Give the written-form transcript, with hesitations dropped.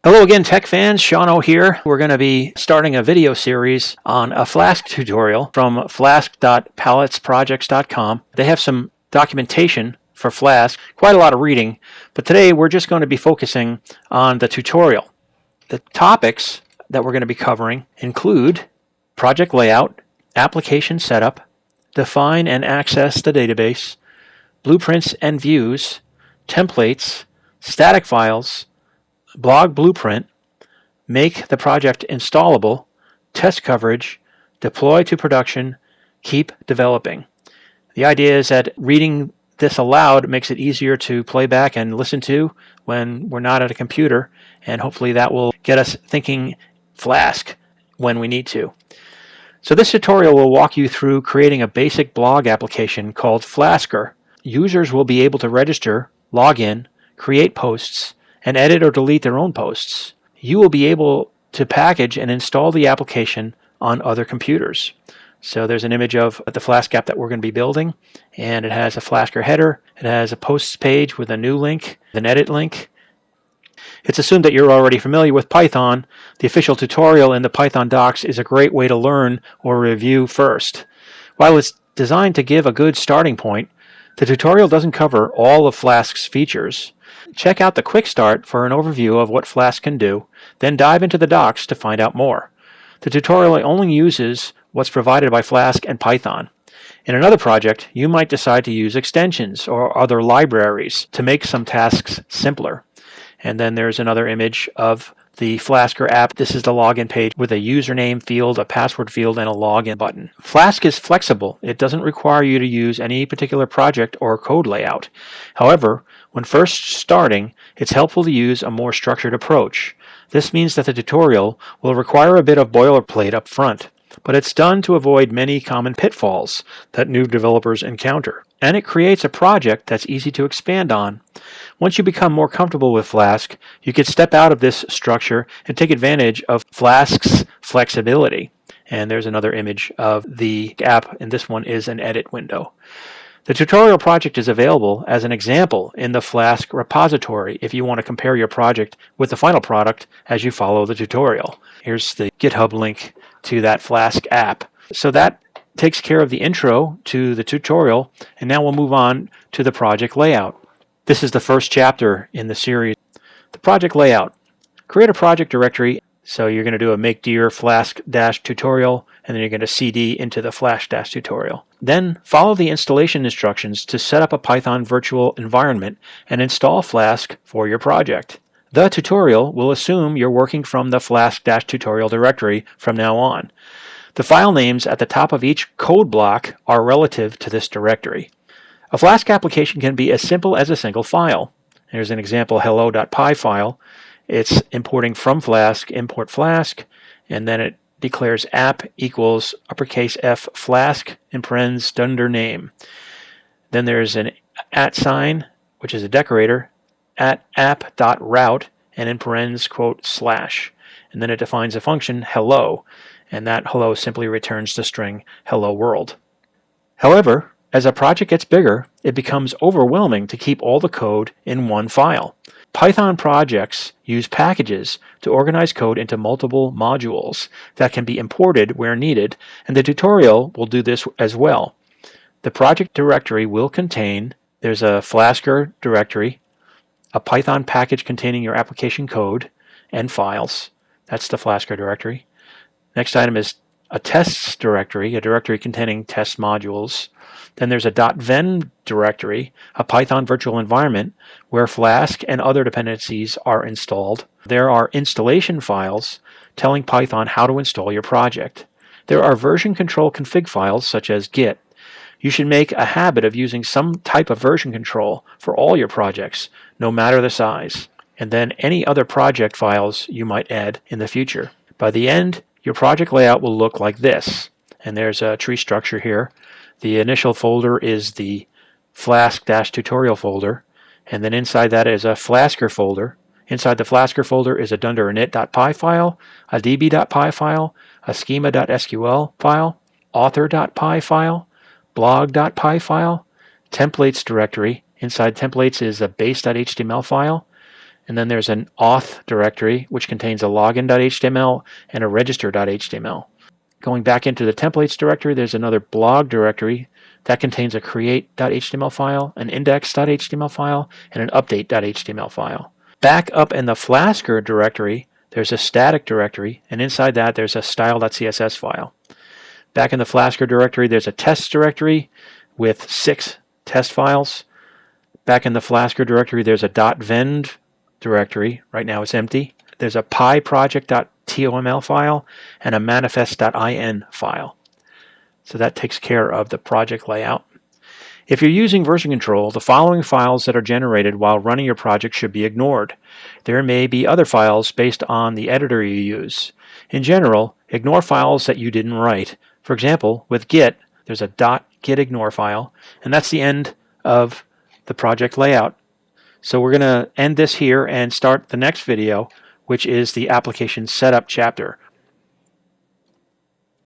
Hello again, tech fans. Shano here. We're going to be starting a video series on a Flask tutorial from flask.paletsprojects.com. They have some documentation for Flask, quite a lot of reading, but today we're just going to be focusing on the tutorial. The topics that we're going to be covering include project layout, application setup, define and access the database, blueprints and views, templates, static files, blog blueprint, make the project installable, test coverage, deploy to production, keep developing. The idea is that reading this aloud makes it easier to play back and listen to when we're not at a computer, and hopefully that will get us thinking Flask when we need to. So this tutorial will walk you through creating a basic blog application called Flaskr. Users will be able to register, log in, create posts, and edit or delete their own posts. You will be able to package and install the application on other computers. So there's an image of the Flask app that we're going to be building, and it has a Flaskr header, it has a posts page with a new link, an edit link. It's assumed that you're already familiar with Python. The official tutorial in the Python docs is a great way to learn or review first. While it's designed to give a good starting point, the tutorial doesn't cover all of Flask's features. Check out the quick start for an overview of what Flask can do, then dive into the docs to find out more. The tutorial only uses what's provided by Flask and Python. In another project, you might decide to use extensions or other libraries to make some tasks simpler. And then there's another image of the Flaskr app. This is the login page with a username field, a password field, and a login button. Flask is flexible. It doesn't require you to use any particular project or code layout. However, when first starting, it's helpful to use a more structured approach. This means that the tutorial will require a bit of boilerplate up front, but it's done to avoid many common pitfalls that new developers encounter. And it creates a project that's easy to expand on. Once you become more comfortable with Flask, you can step out of this structure and take advantage of Flask's flexibility. And there's another image of the app, and this one is an edit window. The tutorial project is available as an example in the Flask repository if you want to compare your project with the final product as you follow the tutorial. Here's the GitHub link to that Flask app. So that takes care of the intro to the tutorial, and now we'll move on to the project layout. This is the first chapter in the series. The project layout. Create a project directory. So you're going to do a make dir flask-tutorial, and then you're going to cd into the flask-tutorial. Then follow the installation instructions to set up a Python virtual environment and install Flask for your project. The tutorial will assume you're working from the flask-tutorial directory from now on. The file names at the top of each code block are relative to this directory. A Flask application can be as simple as a single file. Here's an example hello.py file. It's importing from Flask, import Flask, and then it declares app equals uppercase F Flask in parens dunder name. Then there's an @ sign, which is a decorator, at app.route, and in parens quote slash. And then it defines a function hello, and that hello simply returns the string hello world. However, as a project gets bigger, it becomes overwhelming to keep all the code in one file. Python projects use packages to organize code into multiple modules that can be imported where needed, and the tutorial will do this as well. The project directory will contain, there's a Flaskr directory, a Python package containing your application code and files. That's the Flaskr directory. Next item is a tests directory, a directory containing test modules. Then there's a .ven directory, a Python virtual environment where Flask and other dependencies are installed. There are installation files telling Python how to install your project. There are version control config files such as Git. You should make a habit of using some type of version control for all your projects, no matter the size, and then any other project files you might add in the future. By the end, your project layout will look like this, and there's a tree structure here. The initial folder is the Flask-tutorial folder, and then inside that is a Flaskr folder. Inside the Flaskr folder is a dunder-init.py file, a db.py file, a schema.sql file, author.py file, blog.py file, templates directory. Inside templates is a base.html file, And then there's an auth directory, which contains a login.html and a register.html. Going back into the templates directory, there's another blog directory that contains a create.html file, an index.html file, and an update.html file. Back up in the Flaskr directory, there's a static directory, and inside that there's a style.css file. Back in the Flaskr directory, there's a tests directory with 6 test files. Back in the Flaskr directory, there's a .vend directory. Right now it's empty. There's a pyproject.toml file and a manifest.in file. So that takes care of the project layout. If you're using version control, the following files that are generated while running your project should be ignored. There may be other files based on the editor you use. In general, ignore files that you didn't write. For example, with Git, there's a .gitignore file, and that's the end of the project layout. So we're going to end this here and start the next video, which is the application setup chapter.